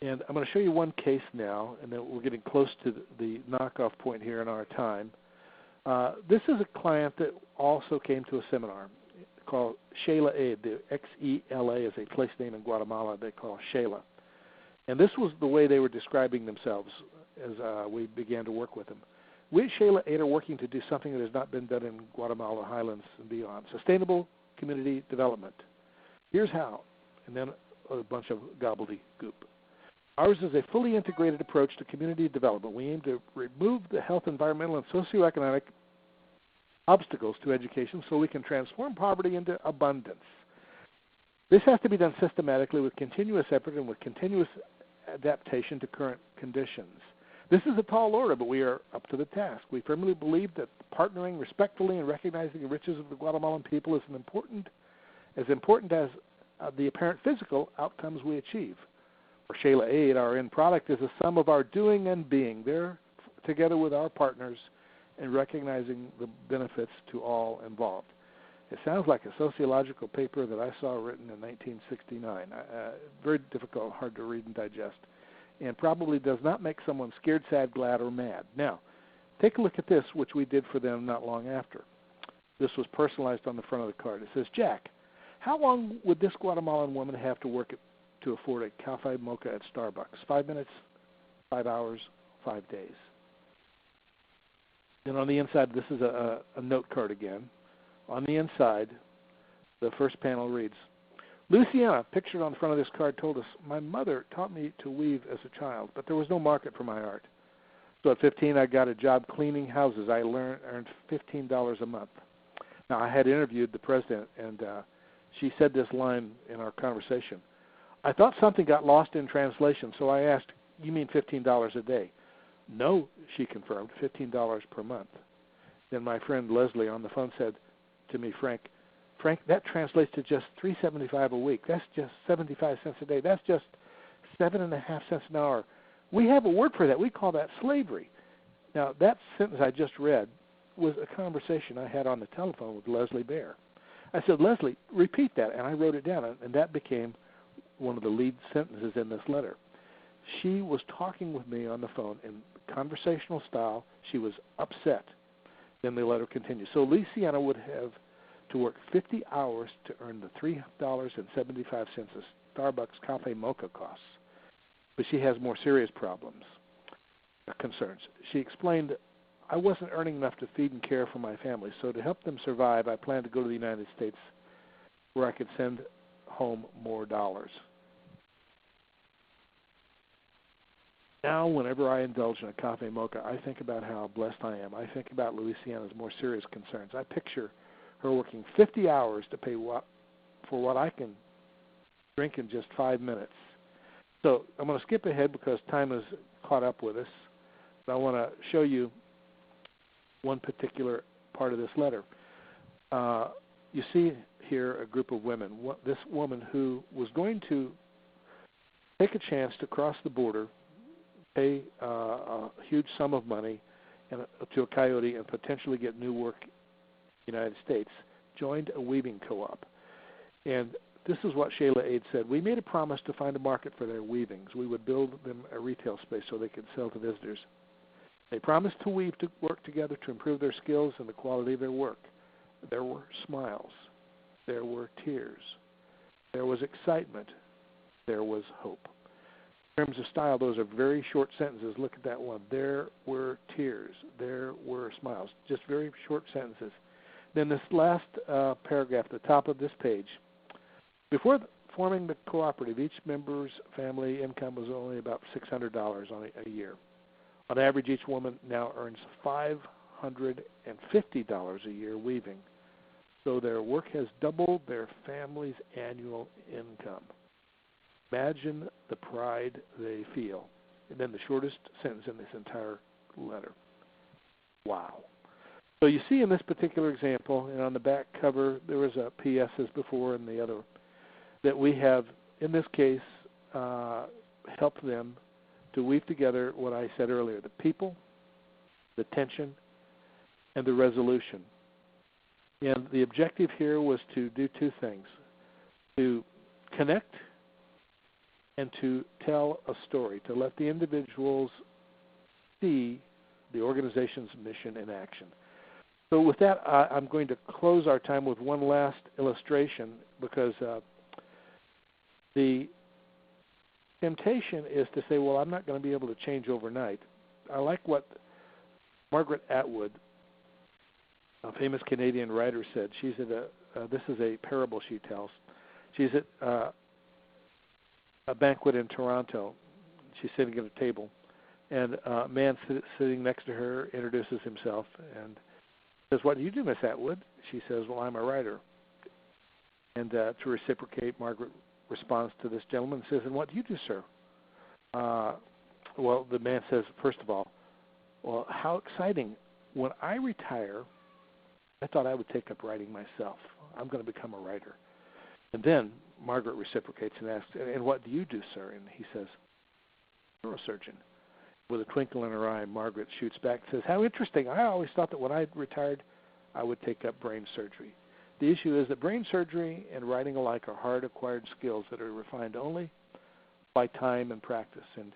And I'm going to show you one case now, and then we're getting close to the knockoff point here in our time. This is a client that also came to a seminar called Shayla Aid. The X-E-L-A is a place name in Guatemala they call Shayla. And this was the way they were describing themselves as we began to work with them. We at Shayla Aid are working to do something that has not been done in Guatemala, Highlands, and beyond. Sustainable community development. Here's how, and then a bunch of gobbledygook. Ours is a fully integrated approach to community development. We aim to remove the health, environmental, and socioeconomic obstacles to education so we can transform poverty into abundance. This has to be done systematically with continuous effort and with continuous adaptation to current conditions. This is a tall order, but we are up to the task. We firmly believe that partnering respectfully and recognizing the riches of the Guatemalan people is as important as the apparent physical outcomes we achieve. For Shayla Aid, our end product is a sum of our doing and being there together with our partners and recognizing the benefits to all involved. It sounds like a sociological paper that I saw written in 1969. Very difficult, hard to read and digest, and probably does not make someone scared, sad, glad, or mad. Now, take a look at this, which we did for them not long after. This was personalized on the front of the card. It says, Jack, how long would this Guatemalan woman have to work to afford a cafe mocha at Starbucks? 5 minutes, 5 hours, 5 days. Then on the inside, this is a note card again. On the inside, the first panel reads, Luciana, pictured on the front of this card, told us, my mother taught me to weave as a child, but there was no market for my art. So at 15, I got a job cleaning houses. I earned $15 a month. Now, I had interviewed the president, and she said this line in our conversation. I thought something got lost in translation, so I asked, you mean $15 a day? No, she confirmed, $15 per month. Then my friend Leslie on the phone said to me, Frank, that translates to just $3.75 a week. That's just 75 cents a day. That's just 7.5 cents an hour. We have a word for that. We call that slavery. Now, that sentence I just read was a conversation I had on the telephone with Leslie Bear. I said, Leslie, repeat that, and I wrote it down, and that became one of the lead sentences in this letter. She was talking with me on the phone in conversational style. She was upset. Then the letter continues. So Luciana would have to work 50 hours to earn the $3.75 a Starbucks cafe mocha costs. But she has more serious problems, concerns. She explained, I wasn't earning enough to feed and care for my family, so to help them survive, I planned to go to the United States where I could send home more dollars. Now, whenever I indulge in a cafe mocha, I think about how blessed I am. I think about Louisiana's more serious concerns. I picture her working 50 hours to pay for what I can drink in just 5 minutes. So I'm going to skip ahead because time has caught up with us. But I want to show you one particular part of this letter. You see here a group of women. This woman who was going to take a chance to cross the border, pay a huge sum of money to a coyote and potentially get new work in the United States, joined a weaving co-op. And this is what Shayla Aid said. We made a promise to find a market for their weavings. We would build them a retail space so they could sell to visitors. They promised to weave to work together to improve their skills and the quality of their work. There were smiles. There were tears. There was excitement. There was hope. In terms of style, those are very short sentences. Look at that one. There were tears. There were smiles. Just very short sentences. Then this last paragraph at the top of this page. Before forming the cooperative, each member's family income was only about $600 a year. On average, each woman now earns $550 a year weaving. So their work has doubled their family's annual income. Imagine the pride they feel. And then the shortest sentence in this entire letter. Wow. So you see in this particular example, and on the back cover, there was a PS as before and the other, that we have, in this case, helped them to weave together what I said earlier, the people, the tension, and the resolution. And the objective here was to do two things, to connect and to tell a story, to let the individuals see the organization's mission in action. So with that, I'm going to close our time with one last illustration because the temptation is to say, well, I'm not going to be able to change overnight. I like what Margaret Atwood, a famous Canadian writer, said. She's at this is a parable she tells. She's at a banquet in Toronto. She's sitting at a table, and a man sitting next to her introduces himself and says, "What do you do, Miss Atwood?" She says, "Well, I'm a writer." And to reciprocate, Margaret responds to this gentleman and says, "And what do you do, sir?" Well, the man says, first of all, "Well, how exciting. When I retire, I thought I would take up writing myself. I'm going to become a writer." And then Margaret reciprocates and asks, "And what do you do, sir?" And he says, "Neurosurgeon." With a twinkle in her eye, Margaret shoots back and says, "How interesting. I always thought that when I retired, I would take up brain surgery." The issue is that brain surgery and writing alike are hard-acquired skills that are refined only by time and practice. And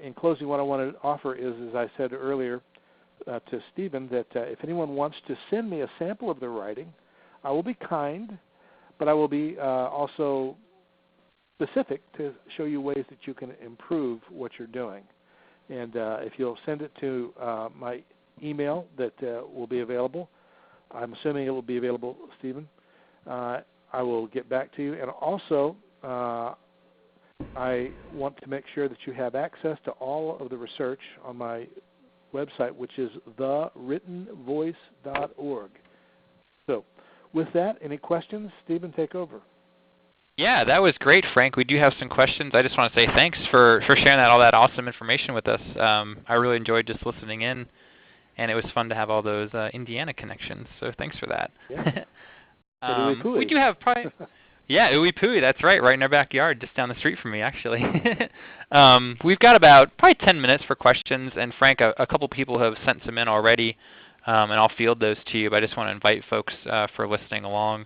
in closing, what I want to offer is, as I said earlier to Stephen, that if anyone wants to send me a sample of their writing, I will be kind, but I will be also specific to show you ways that you can improve what you're doing. And if you'll send it to my email that will be available, I'm assuming it will be available, Stephen, I will get back to you. And also, I want to make sure that you have access to all of the research on my website, which is thewrittenvoice.org. So with that, any questions? Stephen, take over. Yeah, that was great, Frank. We do have some questions. I just want to say thanks for sharing all that awesome information with us. I really enjoyed just listening in, and it was fun to have all those Indiana connections. So thanks for that. Yeah. We do have probably, yeah, Ooey Pooey. That's right in our backyard, just down the street from me, actually. We've got about probably 10 minutes for questions, and Frank, a couple people have sent some in already, and I'll field those to you. But I just want to invite folks for listening along.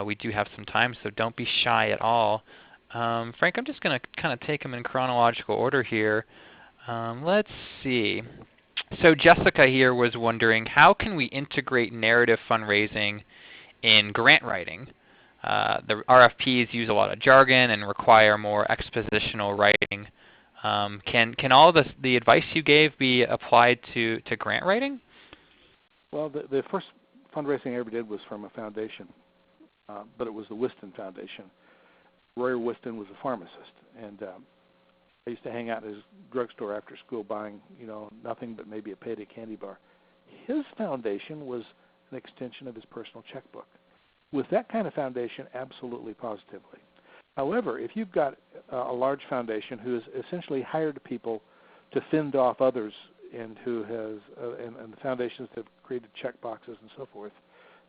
We do have some time, so don't be shy at all. Frank, I'm just going to kind of take them in chronological order here. Let's see. So Jessica here was wondering, how can we integrate narrative fundraising in grant writing? The RFPs use a lot of jargon and require more expositional writing. Can all the advice you gave be applied to grant writing? Well, the first fundraising I ever did was from a foundation. But it was the Whiston Foundation. Roy Whiston was a pharmacist, and I used to hang out in his drugstore after school buying, nothing but maybe a payday candy bar. His foundation was an extension of his personal checkbook. With that kind of foundation, absolutely positively. However, if you've got a large foundation who has essentially hired people to fend off others and who has, and the foundations that have created check boxes and so forth,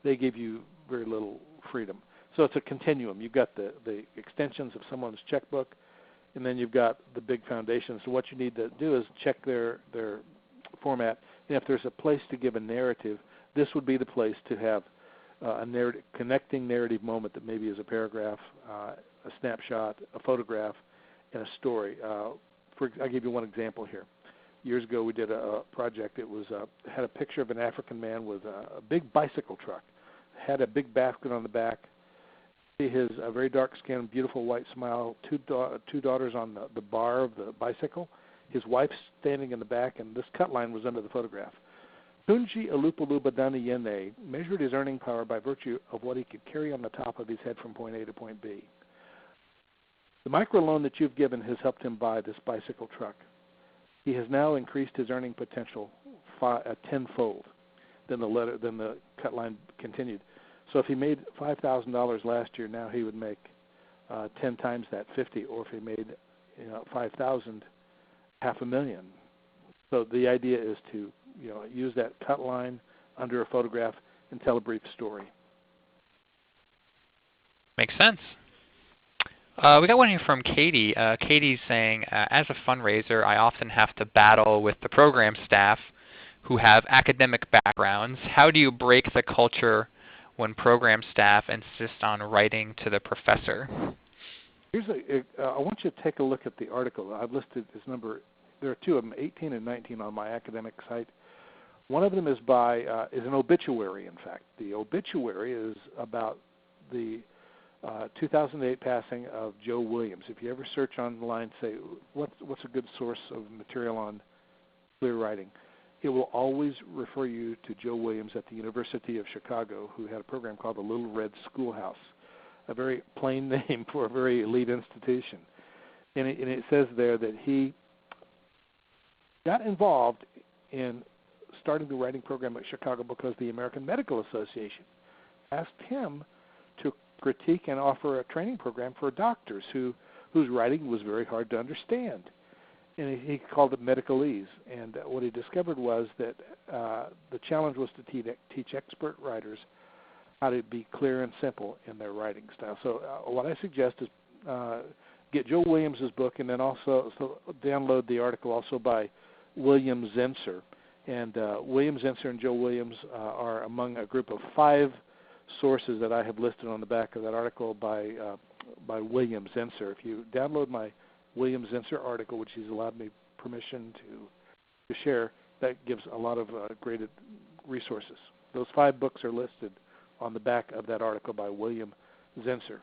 they give you very little freedom. So it's a continuum. You've got the extensions of someone's checkbook, and then you've got the big foundations. So what you need to do is check their format. And if there's a place to give a narrative, this would be the place to have a connecting narrative moment that maybe is a paragraph, a snapshot, a photograph, and a story. I'll give you one example here. Years ago, we did a project. It was had a picture of an African man with a big bicycle truck. Had a big basket on the back. See his very dark-skinned, beautiful white smile. Two daughters on the bar of the bicycle. His wife standing in the back, and this cut line was under the photograph. Tunji Alupalubadani Yene measured his earning power by virtue of what he could carry on the top of his head from point A to point B. The microloan that you've given has helped him buy this bicycle truck. He has now increased his earning potential tenfold. Then the cut line continued. So if he made $5,000 last year, now he would make 10 times that, 50. Or if he made 5,000, $500,000. So the idea is to use that cut line under a photograph and tell a brief story. Makes sense. We got one here from Katie. Katie's saying, as a fundraiser, I often have to battle with the program staff who have academic backgrounds. How do you break the culture when program staff insist on writing to the professor? I want you to take a look at the article. I've listed this number. There are two of them, 18 and 19, on my academic site. One of them is an obituary, in fact. The obituary is about the 2008 passing of Joe Williams. If you ever search online, say, what's a good source of material on clear writing, it will always refer you to Joe Williams at the University of Chicago, who had a program called the Little Red Schoolhouse, a very plain name for a very elite institution. And it says there that he got involved in starting the writing program at Chicago because the American Medical Association asked him to critique and offer a training program for doctors whose writing was very hard to understand. And he called it medicalese. And what he discovered was that the challenge was to teach expert writers how to be clear and simple in their writing style. So what I suggest is get Joe Williams' book, and then also download the article also by William Zenser. And William Zenser and Joe Williams are among a group of 5 sources that I have listed on the back of that article by William Zenser. If you download my William Zenser article, which he's allowed me permission to share, that gives a lot of great resources. Those 5 books are listed on the back of that article by William Zenser.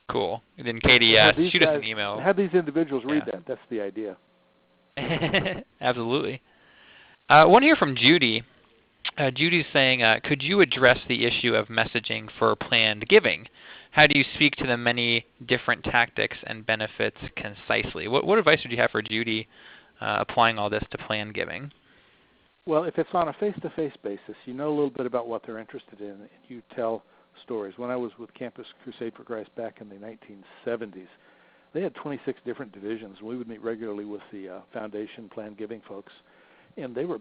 Cool. And then Katie, shoot us an email. Have these individuals read that. That's the idea. Absolutely. One here from Judy. Judy's saying, could you address the issue of messaging for planned giving? How do you speak to the many different tactics and benefits concisely? What advice would you have for Judy applying all this to planned giving? Well, if it's on a face-to-face basis, you know a little bit about what they're interested in, and you tell stories. When I was with Campus Crusade for Christ back in the 1970s, they had 26 different divisions. We would meet regularly with the foundation plan giving folks, and they were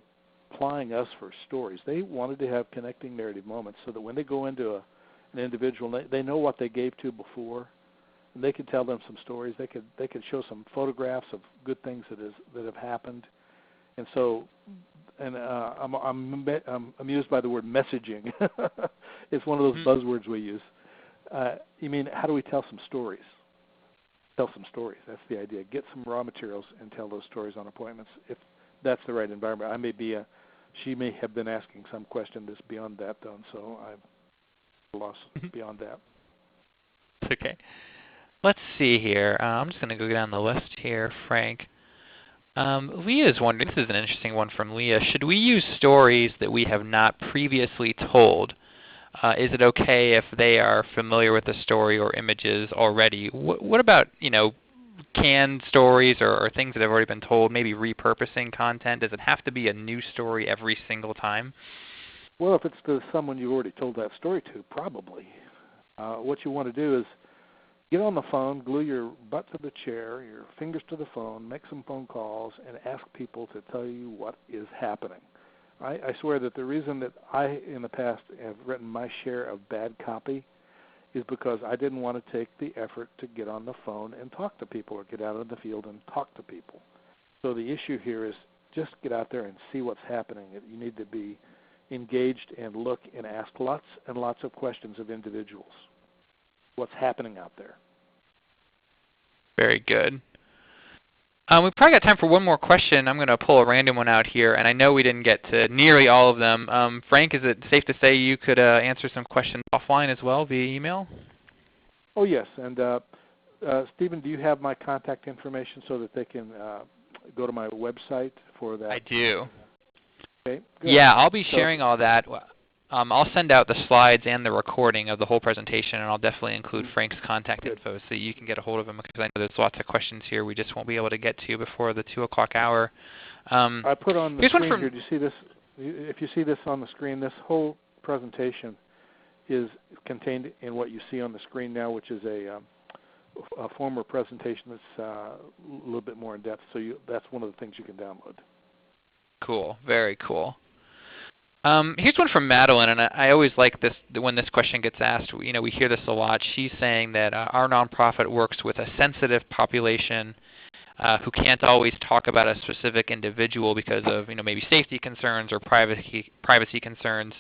plying us for stories. They wanted to have connecting narrative moments so that when they go into an individual, they know what they gave to before, and they could tell them some stories. They could show some photographs of good things that have happened, and so. And I'm amused by the word messaging. It's one of those buzzwords we use. You mean, how do we tell some stories? Tell some stories. That's the idea. Get some raw materials and tell those stories on appointments. If that's the right environment, she may have been asking some question that's beyond that, though, and so I've lost beyond that. Okay. Let's see here. I'm just going to go down the list here, Frank. Leah's wondering, this is an interesting one from Leah, should we use stories that we have not previously told? Is it okay if they are familiar with the story or images already? What about, canned stories or things that have already been told, maybe repurposing content? Does it have to be a new story every single time? Well, if it's to someone you already told that story to, probably. What you want to do is get on the phone, glue your butt to the chair, your fingers to the phone, make some phone calls, and ask people to tell you what is happening. I swear that the reason that I, in the past, have written my share of bad copy is because I didn't want to take the effort to get on the phone and talk to people or get out in the field and talk to people. So the issue here is just get out there and see what's happening. You need to be engaged and look and ask lots and lots of questions of individuals. What's happening out there? Very good. We've probably got time for one more question. I'm going to pull a random one out here, and I know we didn't get to nearly all of them. Frank, is it safe to say you could answer some questions offline as well via email? Oh, yes. And Stephen, do you have my contact information so that they can go to my website for that? I do. Okay. Good. Yeah, I'll be sharing all that. I'll send out the slides and the recording of the whole presentation, and I'll definitely include Frank's contact info so you can get a hold of him, because I know there's lots of questions here we just won't be able to get to before the 2 o'clock hour. I put on the screen here, do you see this? If you see this on the screen, this whole presentation is contained in what you see on the screen now, which is a former presentation that's a little bit more in depth. So that's one of the things you can download. Cool. Very cool. Here's one from Madeline, and I always like this when this question gets asked. We hear this a lot. She's saying that our nonprofit works with a sensitive population who can't always talk about a specific individual because of maybe safety concerns or privacy concerns.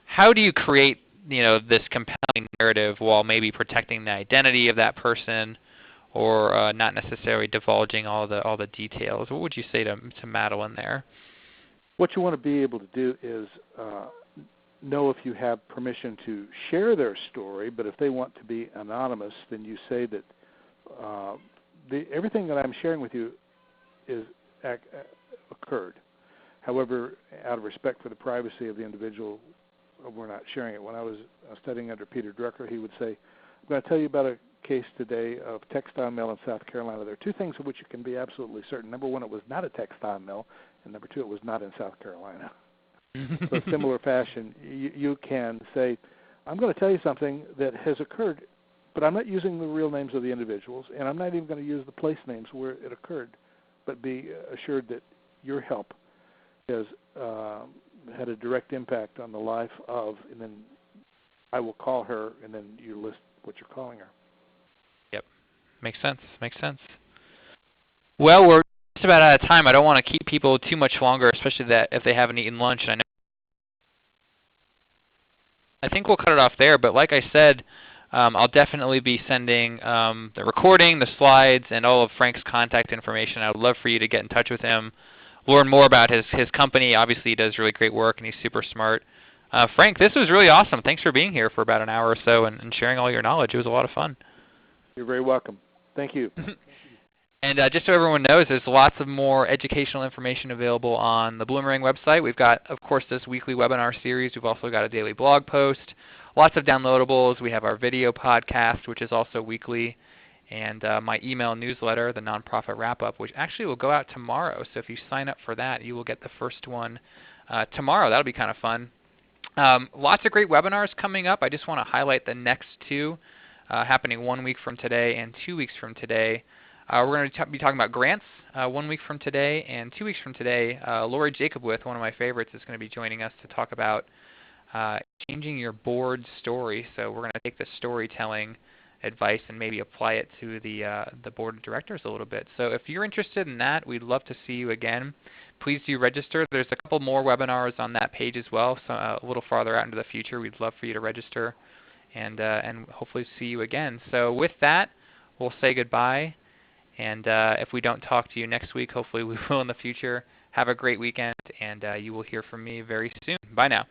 How do you create this compelling narrative while maybe protecting the identity of that person or not necessarily divulging all the details? What would you say to Madeline there? What you want to be able to do is know if you have permission to share their story, but if they want to be anonymous, then you say that everything that I'm sharing with you is occurred. However, out of respect for the privacy of the individual, we're not sharing it. When I was studying under Peter Drucker, he would say, I'm going to tell you about a case today of textile mill in South Carolina. There are two things of which you can be absolutely certain. Number one, it was not a textile mill, and number two, it was not in South Carolina. So in similar fashion, you can say, I'm going to tell you something that has occurred, but I'm not using the real names of the individuals, and I'm not even going to use the place names where it occurred, but be assured that your help has had a direct impact on the life of, and then I will call her, and then you list what you're calling her. Yep. Makes sense. Makes sense. Well, we're just about out of time. I don't want to keep people too much longer, especially that if they haven't eaten lunch. And I think we'll cut it off there. But like I said, I'll definitely be sending the recording, the slides, and all of Frank's contact information. I would love for you to get in touch with him, learn more about his company. Obviously, he does really great work, and he's super smart. Frank, this was really awesome. Thanks for being here for about an hour or so and sharing all your knowledge. It was a lot of fun. You're very welcome. Thank you. And just so everyone knows, there's lots of more educational information available on the Bloomerang website. We've got, of course, this weekly webinar series. We've also got a daily blog post, lots of downloadables. We have our video podcast, which is also weekly, and my email newsletter, the Nonprofit Wrap-Up, which actually will go out tomorrow. So if you sign up for that, you will get the first one tomorrow. That'll be kind of fun. Lots of great webinars coming up. I just want to highlight the next two happening 1 week from today and 2 weeks from today. We're going to be talking about grants 1 week from today, and 2 weeks from today, Lori Jacobwith, one of my favorites, is going to be joining us to talk about changing your board story. So we're going to take the storytelling advice and maybe apply it to the board of directors a little bit. So if you're interested in that, we'd love to see you again. Please do register. There's a couple more webinars on that page as well, so a little farther out into the future. We'd love for you to register and hopefully see you again. So with that, we'll say goodbye. And if we don't talk to you next week, hopefully we will in the future. Have a great weekend, and you will hear from me very soon. Bye now.